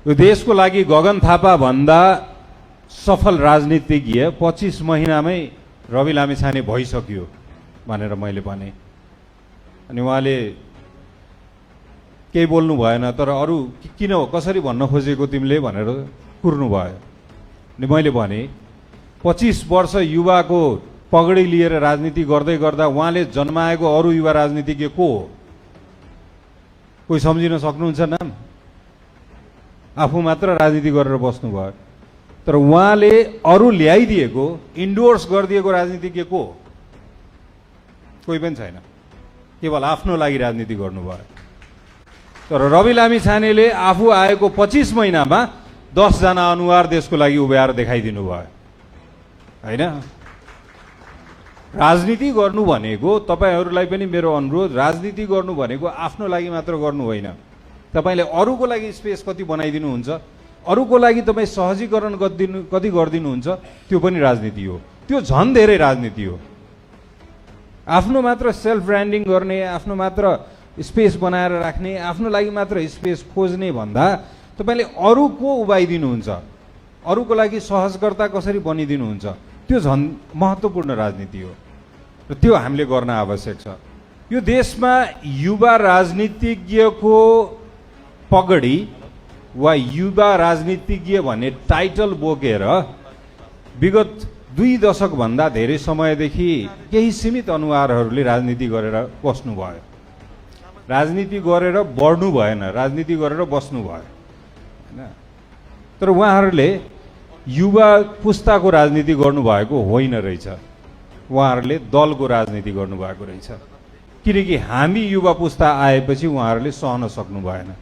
यो देशको लागि गगन थापा भन्दा सफल राजनीतिज्ञ 25 महिनामै रवि लामिछाने भइसक्यो भनेर मैले भने। अनि उहाँले केही बोल्नु भएन, तर अरू किन कसरी भन्न खोजेको तिमीले भनेर कुर्नु भयो। अनि मैले भने 25 वर्ष युवाको पगडी लिएर राजनीति गर्दै गर्दा उहाँले जन्माएको अरू युवा राजनीतिज्ञ को हो? कोही सम्झिन सक्नुहुन्छ नाम? आफू मात्र राजनीति गरेर बस्नुभयो, तर उहाँले अरू ल्याइदिएको इन्डोर्स गरिदिएको राजनीतिज्ञ को हो? कोही पनि छैन। केवल आफ्नो लागि राजनीति गर्नुभयो। तर रवि लामिछानेले आफू आएको 25 महिनामा 10 जना अनुहार देशको लागि उभ्याएर देखाइदिनु भयो हैन। राजनीति गर्नु भनेको, तपाईहरूलाई पनि मेरो अनुरोध, राजनीति गर्नु भनेको आफ्नो लागि मात्र गर्नु होइन। तपाईले अरूको लागि स्पेस कति बनाइदिनुहुन्छ, अरूको लागि तपाईँ सहजीकरण कति गरिदिनुहुन्छ, त्यो पनि राजनीति हो। त्यो झन् धेरै राजनीति हो। आफ्नो मात्र सेल्फ ब्रान्डिङ गर्ने, आफ्नो मात्र स्पेस बनाएर राख्ने, आफ्नो लागि मात्र स्पेस खोज्ने भन्दा तपाईले अरूको उभाइदिनुहुन्छ, अरूको लागि सहजकर्ता कसरी बनिदिनुहुन्छ, त्यो झन् महत्त्वपूर्ण राजनीति हो र त्यो हामीले गर्न आवश्यक छ। यो देशमा युवा राजनीतिज्ञको पगडी वा युवा राजनीतिज्ञ भन्ने टाइटल बोकेर विगत 2 दशकभन्दा धेरै समयदेखि केही सीमित अनुहारहरूले राजनीति गरेर बस्नुभयो। राजनीति गरेर बढ्नु भएन, राजनीति गरेर बस्नु भयो हैन। तर उहाँहरूले युवा पुस्ताको राजनीति गर्नुभएको होइन रहेछ, उहाँहरूले दलको राजनीति गर्नुभएको रहेछ। किनकि हामी युवा पुस्ता आएपछि उहाँहरूले सहन सक्नु भएन।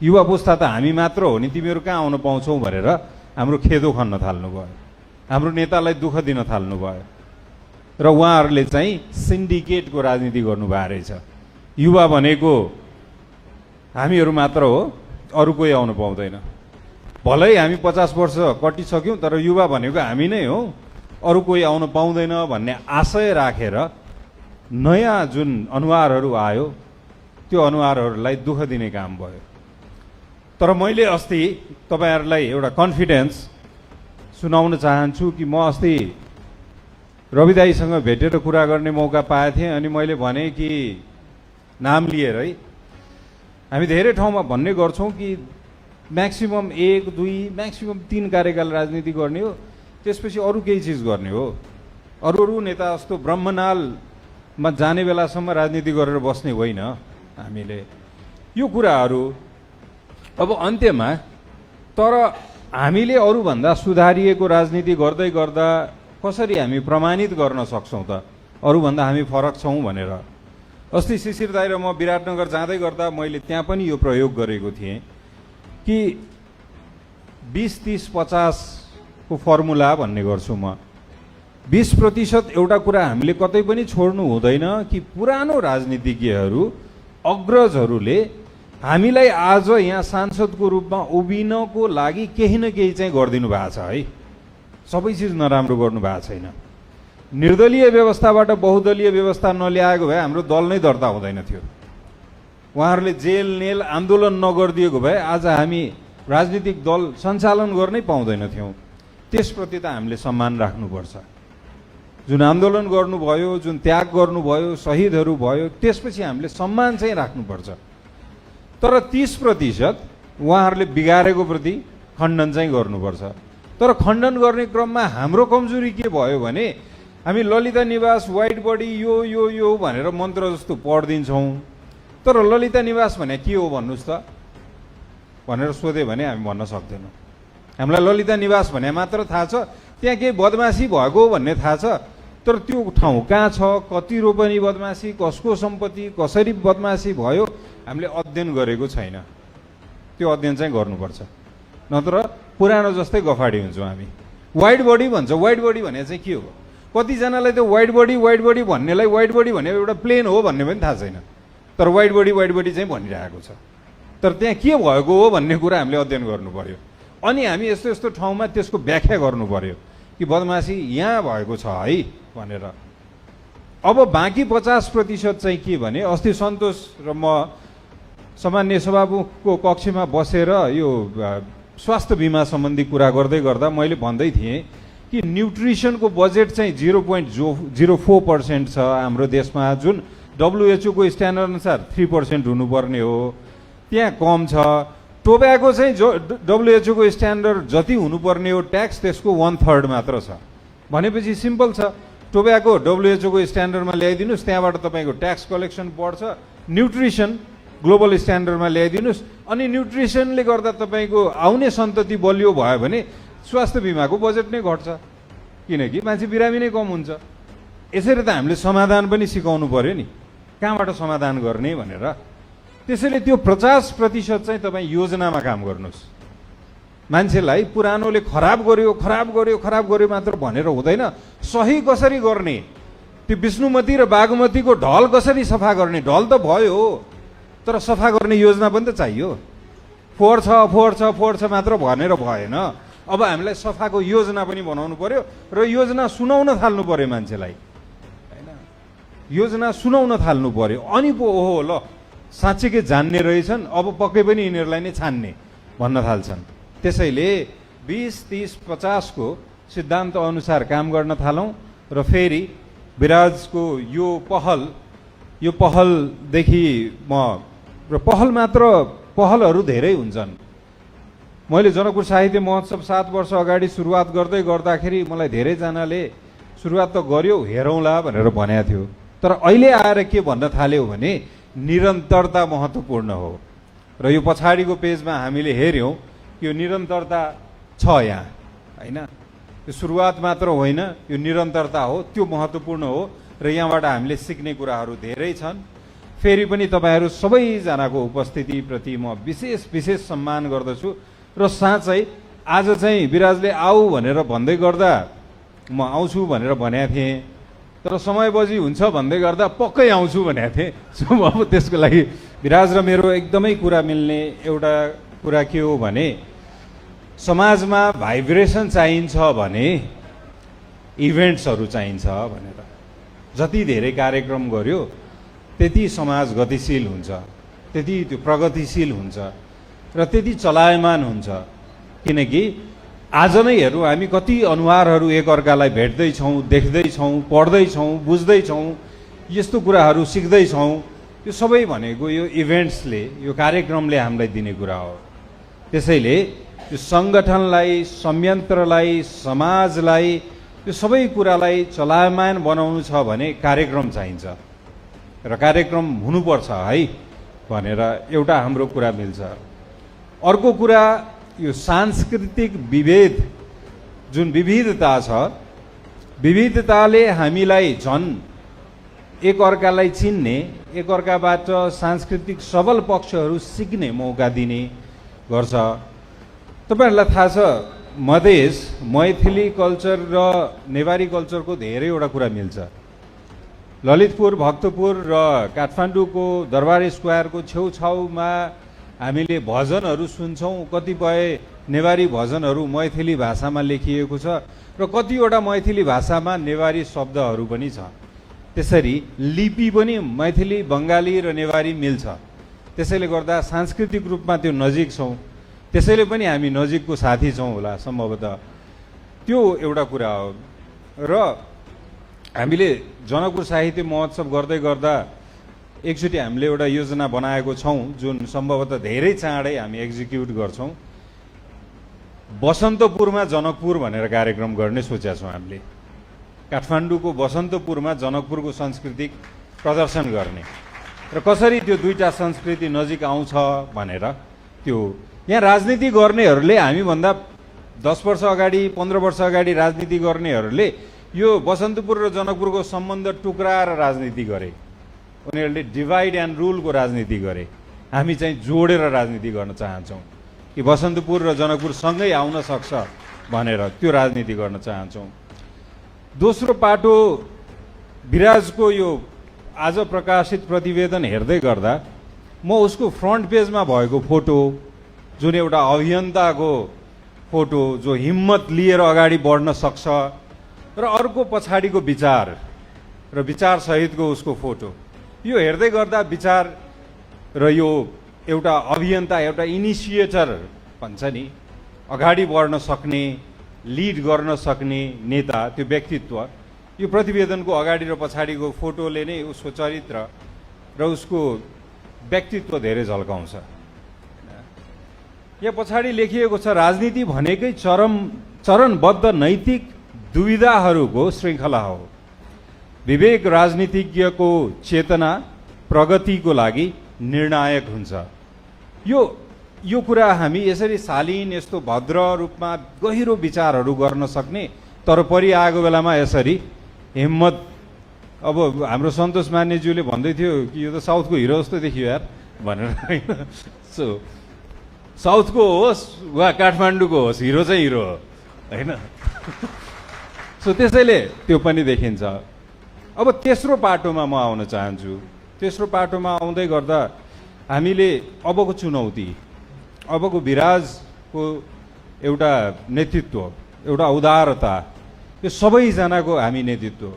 युवा पुस्ता त हामी मात्र हो नि, तिमीहरू कहाँ आउन पाउँछौ भनेर हाम्रो खेदो खन्न थाल्नुभयो, हाम्रो नेतालाई दुःख दिन थाल्नुभयो र उहाँहरूले चाहिँ सिन्डिकेटको राजनीति गर्नुभएको रहेछ। युवा भनेको हामीहरू मात्र हो, अरू कोही आउन पाउँदैन। भलै हामी 50 वर्ष कटिसक्यौँ, तर युवा भनेको हामी नै हो, अरू कोही आउन पाउँदैन भन्ने आशय राखेर नयाँ जुन अनुहारहरू आयो त्यो अनुहारहरूलाई दुःख दिने काम भयो। तर मैले अस्ति तपाईहरुलाई एउटा कन्फिडेन्स सुनाउन चाहन्छु कि म अस्ति रवि दाइसँग भेटेर कुरा गर्ने मौका पाएको थिएँ। अनि मैले भने कि नाम लिएर है, हामी धेरै ठाउँमा भन्ने गर्छौं कि म्याक्सिमम 1, 2, म्याक्सिमम 3 कार्यकाल राजनीति गर्ने हो, त्यसपछि अरू केही चीज गर्ने हो। अरू नेता जस्तो ब्रह्मनालमा जाने बेलासम्म राजनीति गरेर बस्ने होइन हामीले। यो कुराहरू अब अन्त्यमा, तर हामीले अरू भन्दा सुधारिएको राजनीति गर्दै गर्दा कसरी हामी प्रमाणित गर्न सक्छौं त अरू भन्दा हामी फरक छौं भनेर। अस्ति शिशिर दाइ र म विराटनगर जाँदै गर्दा मैले त्यहाँ पनि यो प्रयोग गरेको थिएँ कि 20, 30, 50 को फर्मुला भन्ने गर्छु म। 20% एउटा कुरा हामीले कतै पनि छोड्नु हुँदैन कि पुरानो राजनीतिज्ञहरू, अग्रजहरूले हामीलाई आज यहाँ सांसदको रूपमा उभिनको लागि केही न केही चाहिँ गरिदिनु भएको छ है। सबै चीज नराम्रो गर्नु भएको छैन। निर्दलीय व्यवस्थाबाट बहुदलीय व्यवस्था नल्याएको भए हाम्रो दल नै दर्ता हुँदैन थियो। उहाँहरूले जेल नेल आन्दोलन नगरिदिएको भए आज हामी राजनीतिक दल सञ्चालन गर्नै पाउँदैन थियौं। त्यसप्रति त हामीले सम्मान राख्नुपर्छ। जुन आन्दोलन गर्नुभयो, जुन त्याग गर्नुभयो, शहीदहरू भयो, त्यसपछि हामीले सम्मान चाहिँ राख्नुपर्छ। तर 30% उहाँहरूले बिगारेको प्रति खण्डन चाहिँ गर्नुपर्छ। तर खण्डन गर्ने क्रममा हाम्रो कमजोरी के भयो भने हामी ललिता निवास, व्हाइट बडी, यो भनेर मन्त्र जस्तो पढ्दिन्छौं। तर ललिता निवास भने के हो भन्नुस् त भनेर सोधे भने हामी भन्न सक्दैनौं। हामीलाई ललिता निवास भने मात्र थाहा छ, त्यहाँ के बदमाशी भएको भन्ने थाहा छ। तर त्यो ठाउँ कहाँ छ, कति रोपनी बदमाशी, कसको सम्पत्ति, कसरी बदमाशी भयो, हामीले अध्ययन गरेको छैन। त्यो अध्ययन चाहिँ गर्नुपर्छ, नत्र पुरानो जस्तै गफाडी हुन्छौँ हामी। व्हाइट बडी भन्छ, व्हाइट बडी भने चाहिँ के हो? कतिजनालाई त व्हाइट बडी भन्नेलाई व्हाइट बडी भने एउटा प्लेन हो भन्ने पनि थाहा छैन, तर व्हाइट बडी चाहिँ भनिरहेको छ। तर त्यहाँ के भएको हो भन्ने कुरा हामीले अध्ययन गर्नु पर्यो। अनि हामी यस्तो यस्तो ठाउँमा त्यसको व्याख्या गर्नु पर्यो कि बदमाशी यहाँ भएको छ है भनेर। अब बाँकी 50% चाहिँ के भने, अस्ति सन्तोष र म सामान्य सभामुखको कक्षमा बसेर यो स्वास्थ्य बिमा सम्बन्धी कुरा गर्दै गर्दा मैले भन्दै थिएँ कि न्युट्रिसनको बजेट चाहिँ 0.04% छ हाम्रो देशमा, जुन WHO को स्ट्यान्डर्ड अनुसार 3% हुनुपर्ने हो, त्यहाँ कम छ। टोब्याको चाहिँ जो WHO को स्ट्यान्डर्ड जति हुनुपर्ने हो ट्याक्स, त्यसको 1/3 मात्र छ। भनेपछि सिम्पल छ, टोब्याको WHO को स्ट्यान्डर्डमा ल्याइदिनुहोस्, त्यहाँबाट तपाईँको ट्याक्स कलेक्सन बढ्छ। न्युट्रिसन ग्लोबल स्ट्यान्डर्डमा ल्याइदिनुहोस्, अनि न्युट्रिसनले गर्दा तपाईँको आउने सन्तति बलियो भयो भने स्वास्थ्य बिमाको बजेट नै घट्छ, किनकि मान्छे बिरामी नै कम हुन्छ। यसरी त हामीले समाधान पनि सिकाउनु पर्यो नि, कहाँबाट समाधान गर्ने भनेर। त्यसैले त्यो 50% चाहिँ तपाईँ योजनामा काम गर्नुहोस्। मान्छेलाई पुरानोले खराब गर्यो मात्र भनेर हुँदैन, सही कसरी गर्ने, त्यो विष्णुमती र बागमतीको ढल कसरी सफा गर्ने, ढल त भयो तर सफा गर्ने योजना पनि त चाहियो। फोहोर छ मात्र भनेर भएन, अब हामीलाई सफाको योजना पनि बनाउनु पर्यो र योजना सुनाउन थाल्नु पर्यो मान्छेलाई, हैन? योजना सुनाउन थाल्नु पर्यो, अनि पो ओहो ल साँच्चीकै जान्ने रहेछन्, अब पक्कै पनि यिनीहरूलाई नै छान्ने भन्न थाल्छन्। त्यसैले 20, 30, 50 को सिद्धान्त अनुसार काम गर्न थालौँ र फेरि विराजको यो पहलदेखि र पहल मात्र, पहलहरू धेरै हुन्छन्। मैले जनकपुर साहित्य महोत्सव 7 वर्ष अगाडि सुरुवात गर्दै गर्दाखेरि मलाई धेरैजनाले सुरुवात त गर्यो हेरौँला भनेर भनेको थियो, तर अहिले आएर के भन्न थाल्यो भने निरन्तरता महत्त्वपूर्ण हो। र यो पछाडिको पेजमा हामीले हेऱ्यौँ यो निरन्तरता छ यहाँ, हैन? यो सुरुवात मात्र होइन, यो निरन्तरता हो, त्यो महत्त्वपूर्ण हो र यहाँबाट हामीले सिक्ने कुराहरू धेरै छन्। फेरि पनि तपाईँहरू सबैजनाको उपस्थितिप्रति म विशेष सम्मान गर्दछु र साँच्चै आज चाहिँ विराजले आऊ भनेर भन्दै गर्दा म आउँछु भनेर भनेको थिएँ, तर समय बजी हुन्छ भन्दै गर्दा पक्कै आउँछु भनेको थिएँ। सो अब त्यसको लागि विराज र मेरो एकदमै कुरा मिल्ने एउटा कुरा के हो भने समाजमा भाइब्रेसन चाहिन्छ भने इभेन्ट्सहरू चाहिन्छ भनेर। जति धेरै कार्यक्रम गर्यो त्यति समाज गतिशील हुन्छ, त्यति त्यो प्रगतिशील हुन्छ र त्यति चलायमान हुन्छ। किनकि आज नै हेरौँ हामी कति अनुहारहरू एकअर्कालाई भेट्दैछौँ, देख्दैछौँ, पढ्दैछौँ, बुझ्दैछौँ, यस्तो कुराहरू सिक्दैछौँ। यो सबै भनेको यो इभेन्ट्सले, यो कार्यक्रमले हामीलाई दिने कुरा हो। त्यसैले यो सङ्गठनलाई, संयन्त्रलाई, समाजलाई, यो सबै कुरालाई चलायमान बनाउनु छ भने कार्यक्रम चाहिन्छ र कार्यक्रम हुनुपर्छ है भनेर एउटा हाम्रो कुरा मिल्छ। अर्को कुरा यो सांस्कृतिक विभेद, जुन विविधता छ, विविधताले हामीलाई झन् एकअर्कालाई चिन्ने, एकअर्काबाट सांस्कृतिक सबल पक्षहरू सिक्ने मौका दिने गर्छ। तपाईँहरूलाई थाहा छ मधेस, मैथिली कल्चर र नेवारी कल्चरको धेरैवटा कुरा मिल्छ। ललितपुर, भक्तपुर र काठमाडौँको दरबार स्क्वायरको छेउछाउमा हामीले भजनहरू सुन्छौँ। कतिपय नेवारी भजनहरू मैथिली भाषामा लेखिएको छ र कतिवटा मैथिली भाषामा नेवारी शब्दहरू पनि छ। त्यसरी लिपि पनि मैथिली, बङ्गाली र नेवारी मिल्छ। त्यसैले गर्दा सांस्कृतिक रूपमा त्यो नजिक छौँ, त्यसैले पनि हामी नजिकको साथी छौँ होला सम्भवतः। त्यो एउटा कुरा हो। र हामीले जनकपुर साहित्य महोत्सव गर्दै गर्दा एकचोटि हामीले एउटा योजना बनाएको छौँ, जुन सम्भवतः धेरै चाँडै हामी एक्जिक्युट गर्छौँ। बसन्तपुरमा जनकपुर भनेर कार्यक्रम गर्ने सोचेका छौँ हामीले। काठमाडौँको बसन्तपुरमा जनकपुरको सांस्कृतिक प्रदर्शन गर्ने र कसरी त्यो दुईटा संस्कृति नजिक आउँछ भनेर। त्यो यहाँ राजनीति गर्नेहरूले, हामीभन्दा 10 वर्ष अगाडि, 15 वर्ष अगाडि राजनीति गर्नेहरूले यो बसन्तपुर र जनकपुरको सम्बन्ध टुक्राएर राजनीति गरे। उनीहरूले डिभाइड एन्ड रुलको राजनीति गरे। हामी चाहिँ जोडेर राजनीति गर्न चाहन्छौँ कि बसन्तपुर र जनकपुर सँगै आउन सक्छ भनेर त्यो राजनीति गर्न चाहन्छौँ। दोस्रो पाटो विराजको यो आज प्रकाशित प्रतिवेदन हेर्दै गर्दा म उसको फ्रन्ट पेजमा भएको फोटो, जुन एउटा अभियन्ताको फोटो जो हिम्मत लिएर अगाडि बढ्न सक्छ, र अर्को पछाडिको विचार र विचार सहितको उसको फोटो, यो हेर्दै गर्दा विचार र यो एउटा अभियन्ता, एउटा इनिसिएटर भन्छ नि, अगाडि बढ्न सक्ने, लिड गर्न सक्ने नेता, त्यो व्यक्तित्व, यो प्रतिवेदनको अगाडि र पछाडिको फोटोले नै उसको चरित्र र उसको व्यक्तित्व धेरै झल्काउँछ। यहाँ पछाडि लेखिएको छ, राजनीति भनेकै चरणबद्ध नैतिक दुविधाहरूको श्रृङ्खला हो। विवेक राजनीतिज्ञको चेतना प्रगतिको लागि निर्णायक हुन्छ। यो कुरा हामी यसरी शालीन, यस्तो भद्र रूपमा गहिरो विचारहरू गर्न सक्ने, तर परिआएको बेलामा यसरी हिम्मत। अब हाम्रो सन्तोष मान्यज्यूले भन्दै थियो कि यो त साउथको हिरो जस्तो देखियो यार भनेर, होइन? सो साउथको होस् वा काठमाडौँको होस्, हिरो चाहिँ हिरो हो, होइन? सो त्यसैले त्यो पनि देखिन्छ। अब तेस्रो पाटोमा म आउन चाहन्छु। तेस्रो पाटोमा आउँदै गर्दा हामीले अबको चुनौती, अबको विराजको एउटा नेतृत्व, एउटा उदारता, यो सबैजनाको हामी नेतृत्व